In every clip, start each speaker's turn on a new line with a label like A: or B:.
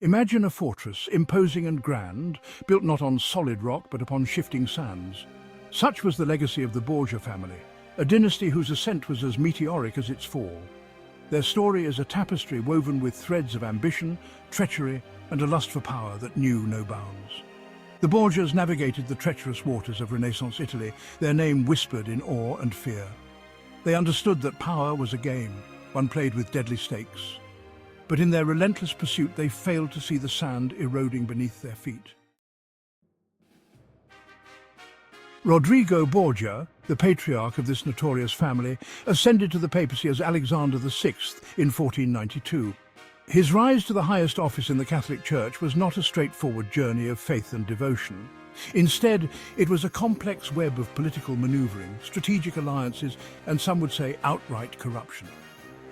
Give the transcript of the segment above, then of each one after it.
A: Imagine a fortress, imposing and grand, built not on solid rock but upon shifting sands. Such was the legacy of the Borgia family, a dynasty whose ascent was as meteoric as its fall. Their story is a tapestry woven with threads of ambition, treachery, and a lust for power that knew no bounds. The Borgias navigated the treacherous waters of Renaissance Italy, their name whispered in awe and fear. They understood that power was a game, one played with deadly stakes. But in their relentless pursuit, they failed to see the sand eroding beneath their feet. Rodrigo Borgia, the patriarch of this notorious family, ascended to the papacy as Alexander VI in 1492. His rise to the highest office in the Catholic Church was not a straightforward journey of faith and devotion. Instead, it was a complex web of political maneuvering, strategic alliances, and some would say outright corruption.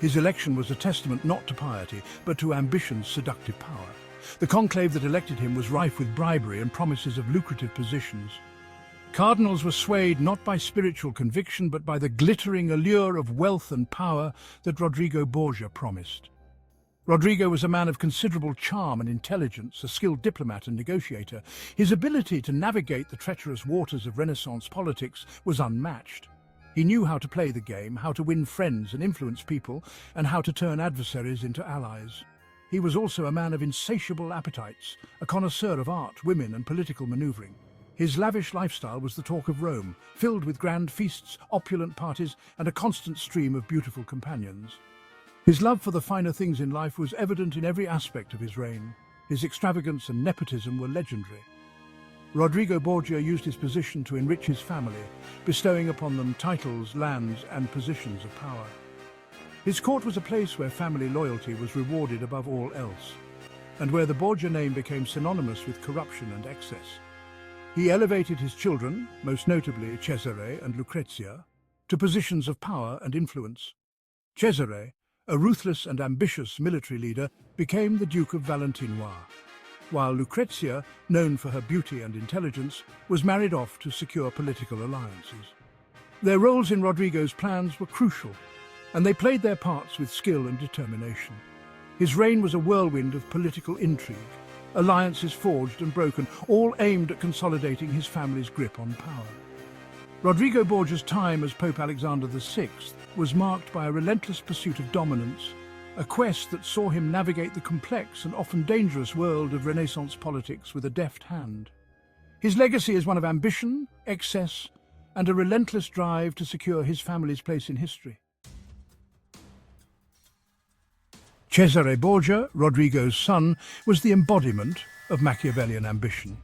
A: His election was a testament not to piety, but to ambition's seductive power. The conclave that elected him was rife with bribery and promises of lucrative positions. Cardinals were swayed not by spiritual conviction, but by the glittering allure of wealth and power that Rodrigo Borgia promised. Rodrigo was a man of considerable charm and intelligence, a skilled diplomat and negotiator. His ability to navigate the treacherous waters of Renaissance politics was unmatched. He knew how to play the game, how to win friends and influence people, and how to turn adversaries into allies. He was also a man of insatiable appetites, a connoisseur of art, women, and political maneuvering. His lavish lifestyle was the talk of Rome, filled with grand feasts, opulent parties, and a constant stream of beautiful companions. His love for the finer things in life was evident in every aspect of his reign. His extravagance and nepotism were legendary. Rodrigo Borgia used his position to enrich his family, bestowing upon them titles, lands, and positions of power. His court was a place where family loyalty was rewarded above all else, and where the Borgia name became synonymous with corruption and excess. He elevated his children, most notably Cesare and Lucrezia, to positions of power and influence. Cesare, a ruthless and ambitious military leader, became the Duke of Valentinois, while Lucrezia, known for her beauty and intelligence, was married off to secure political alliances. Their roles in Rodrigo's plans were crucial, and they played their parts with skill and determination. His reign was a whirlwind of political intrigue, alliances forged and broken, all aimed at consolidating his family's grip on power. Rodrigo Borgia's time as Pope Alexander VI was marked by a relentless pursuit of dominance, a quest that saw him navigate the complex and often dangerous world of Renaissance politics with a deft hand. His legacy is one of ambition, excess, and a relentless drive to secure his family's place in history. Cesare Borgia, Rodrigo's son, was the embodiment of Machiavellian ambition.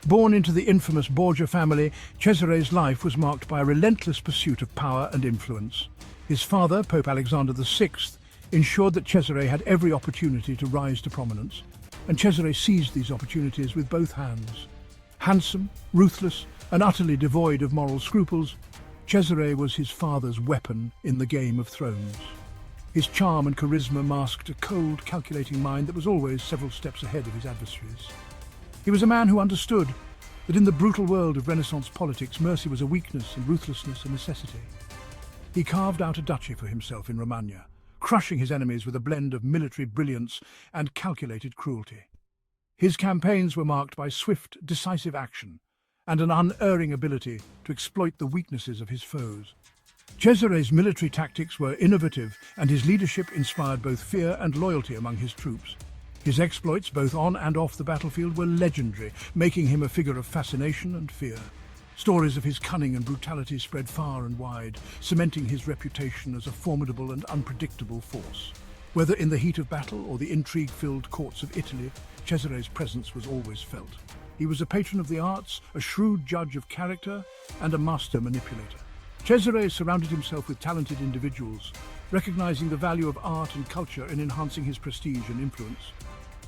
A: Born into the infamous Borgia family, Cesare's life was marked by a relentless pursuit of power and influence. His father, Pope Alexander VI, ensured that Cesare had every opportunity to rise to prominence, and Cesare seized these opportunities with both hands. Handsome, ruthless, and utterly devoid of moral scruples, Cesare was his father's weapon in the Game of Thrones. His charm and charisma masked a cold, calculating mind that was always several steps ahead of his adversaries. He was a man who understood that in the brutal world of Renaissance politics, mercy was a weakness and ruthlessness a necessity. He carved out a duchy for himself in Romagna, crushing his enemies with a blend of military brilliance and calculated cruelty. His campaigns were marked by swift, decisive action and an unerring ability to exploit the weaknesses of his foes. Cesare's military tactics were innovative, and his leadership inspired both fear and loyalty among his troops. His exploits, both on and off the battlefield, were legendary, making him a figure of fascination and fear. Stories of his cunning and brutality spread far and wide, cementing his reputation as a formidable and unpredictable force. Whether in the heat of battle or the intrigue-filled courts of Italy, Cesare's presence was always felt. He was a patron of the arts, a shrewd judge of character, and a master manipulator. Cesare surrounded himself with talented individuals, recognizing the value of art and culture in enhancing his prestige and influence.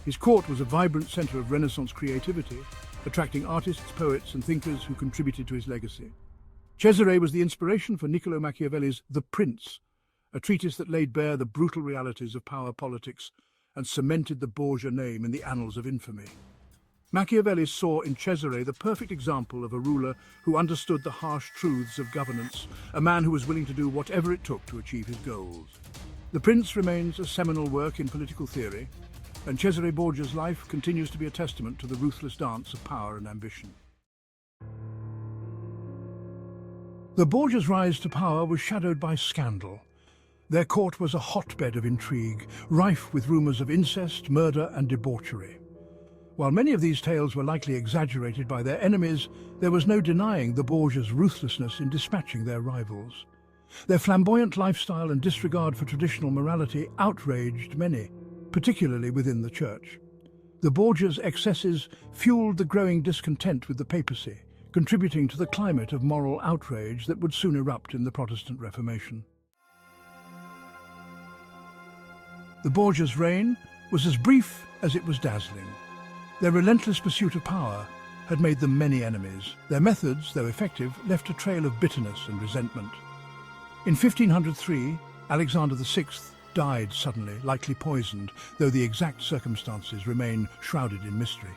A: His court was a vibrant center of Renaissance creativity, attracting artists, poets, and thinkers who contributed to his legacy. Cesare was the inspiration for Niccolo Machiavelli's The Prince, a treatise that laid bare the brutal realities of power politics and cemented the Borgia name in the annals of infamy. Machiavelli saw in Cesare the perfect example of a ruler who understood the harsh truths of governance, a man who was willing to do whatever it took to achieve his goals. The Prince remains a seminal work in political theory, and Cesare Borgia's life continues to be a testament to the ruthless dance of power and ambition. The Borgias' rise to power was shadowed by scandal. Their court was a hotbed of intrigue, rife with rumours of incest, murder and debauchery. While many of these tales were likely exaggerated by their enemies, there was no denying the Borgias' ruthlessness in dispatching their rivals. Their flamboyant lifestyle and disregard for traditional morality outraged many, particularly within the church. The Borgias' excesses fueled the growing discontent with the Papacy, contributing to the climate of moral outrage that would soon erupt in the Protestant Reformation. The Borgias' reign was as brief as it was dazzling. Their relentless pursuit of power had made them many enemies. Their methods, though effective, left a trail of bitterness and resentment. In 1503, Alexander VI died suddenly, likely poisoned, though the exact circumstances remain shrouded in mystery.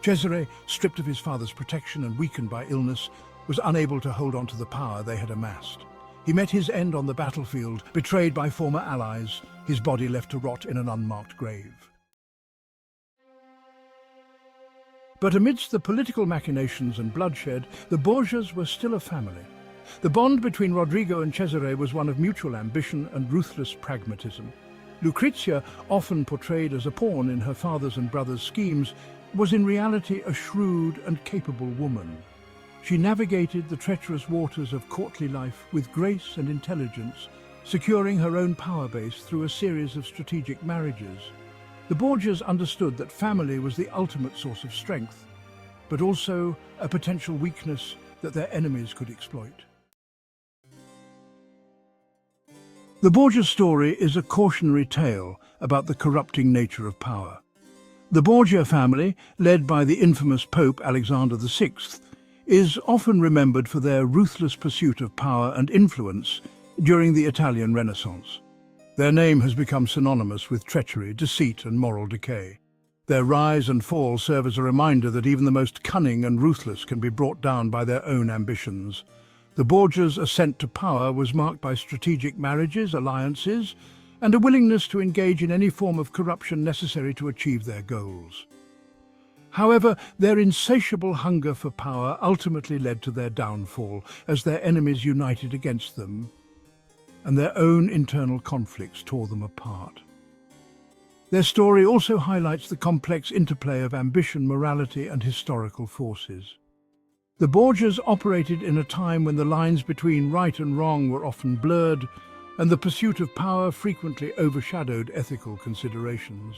A: Cesare, stripped of his father's protection and weakened by illness, was unable to hold on to the power they had amassed. He met his end on the battlefield, betrayed by former allies, his body left to rot in an unmarked grave. But amidst the political machinations and bloodshed, the Borgias were still a family. The bond between Rodrigo and Cesare was one of mutual ambition and ruthless pragmatism. Lucrezia, often portrayed as a pawn in her father's and brother's schemes, was in reality a shrewd and capable woman. She navigated the treacherous waters of courtly life with grace and intelligence, securing her own power base through a series of strategic marriages. The Borgias understood that family was the ultimate source of strength, but also a potential weakness that their enemies could exploit. The Borgia story is a cautionary tale about the corrupting nature of power. The Borgia family, led by the infamous Pope Alexander VI, is often remembered for their ruthless pursuit of power and influence during the Italian Renaissance. Their name has become synonymous with treachery, deceit and moral decay. Their rise and fall serve as a reminder that even the most cunning and ruthless can be brought down by their own ambitions. The Borgias' ascent to power was marked by strategic marriages, alliances, and a willingness to engage in any form of corruption necessary to achieve their goals. However, their insatiable hunger for power ultimately led to their downfall as their enemies united against them, and their own internal conflicts tore them apart. Their story also highlights the complex interplay of ambition, morality, and historical forces. The Borgias operated in a time when the lines between right and wrong were often blurred, and the pursuit of power frequently overshadowed ethical considerations.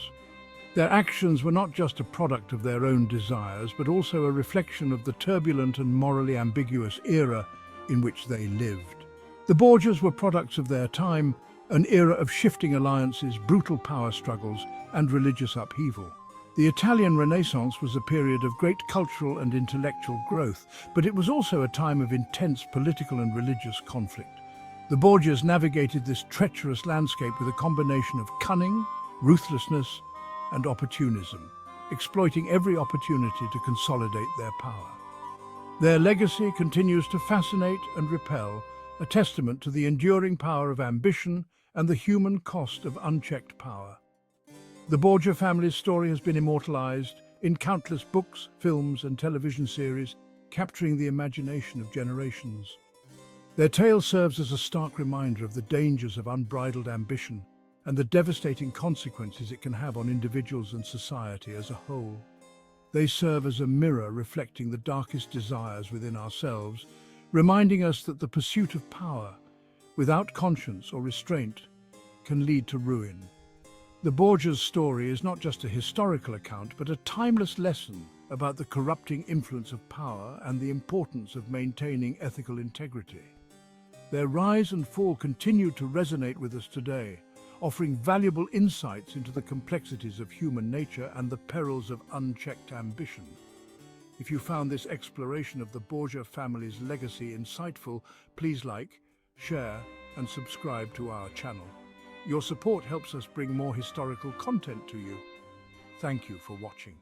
A: Their actions were not just a product of their own desires, but also a reflection of the turbulent and morally ambiguous era in which they lived. The Borgias were products of their time, an era of shifting alliances, brutal power struggles, and religious upheaval. The Italian Renaissance was a period of great cultural and intellectual growth, but it was also a time of intense political and religious conflict. The Borgias navigated this treacherous landscape with a combination of cunning, ruthlessness, and opportunism, exploiting every opportunity to consolidate their power. Their legacy continues to fascinate and repel, a testament to the enduring power of ambition and the human cost of unchecked power. The Borgia family's story has been immortalized in countless books, films, and television series, capturing the imagination of generations. Their tale serves as a stark reminder of the dangers of unbridled ambition and the devastating consequences it can have on individuals and society as a whole. They serve as a mirror reflecting the darkest desires within ourselves, reminding us that the pursuit of power, without conscience or restraint, can lead to ruin. The Borgias' story is not just a historical account, but a timeless lesson about the corrupting influence of power and the importance of maintaining ethical integrity. Their rise and fall continue to resonate with us today, offering valuable insights into the complexities of human nature and the perils of unchecked ambition. If you found this exploration of the Borgia family's legacy insightful, please like, share, and subscribe to our channel. Your support helps us bring more historical content to you. Thank you for watching.